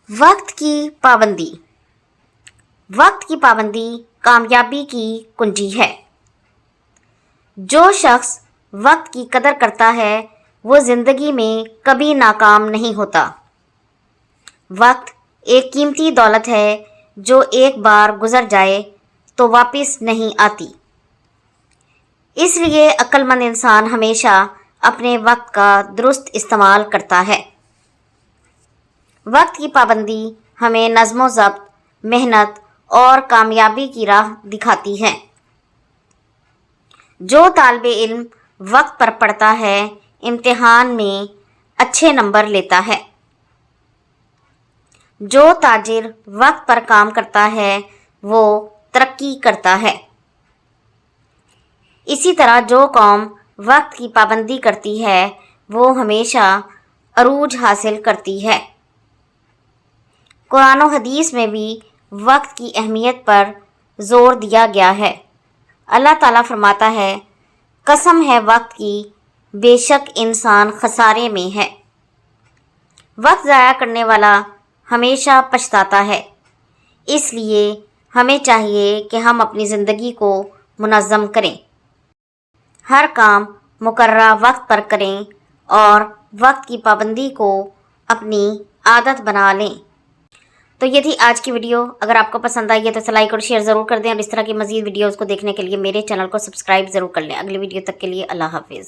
وقت کی پابندی۔ وقت کی پابندی کامیابی کی کنجی ہے۔ جو شخص وقت کی قدر کرتا ہے وہ زندگی میں کبھی ناکام نہیں ہوتا۔ وقت ایک قیمتی دولت ہے جو ایک بار گزر جائے تو واپس نہیں آتی۔ اس لیے عقل مند انسان ہمیشہ اپنے وقت کا درست استعمال کرتا ہے۔ وقت کی پابندی ہمیں نظم و ضبط، محنت اور کامیابی کی راہ دکھاتی ہے۔ جو طالب علم وقت پر پڑھتا ہے امتحان میں اچھے نمبر لیتا ہے۔ جو تاجر وقت پر کام کرتا ہے وہ ترقی کرتا ہے۔ اسی طرح جو قوم وقت کی پابندی کرتی ہے وہ ہمیشہ عروج حاصل کرتی ہے۔ قرآن و حدیث میں بھی وقت کی اہمیت پر زور دیا گیا ہے۔ اللہ تعالیٰ فرماتا ہے، قسم ہے وقت کی، بے شک انسان خسارے میں ہے۔ وقت ضائع کرنے والا ہمیشہ پچھتاتا ہے۔ اس لیے ہمیں چاہیے کہ ہم اپنی زندگی کو منظم کریں، ہر کام مقررہ وقت پر کریں اور وقت کی پابندی کو اپنی عادت بنا لیں۔ تو یہ تھی آج کی ویڈیو۔ اگر آپ کو پسند آئی ہے تو لائک اور شیئر ضرور کر دیں، اور اس طرح کی مزید ویڈیوز کو دیکھنے کے لیے میرے چینل کو سبسکرائب ضرور کر لیں۔ اگلی ویڈیو تک کے لیے اللہ حافظ۔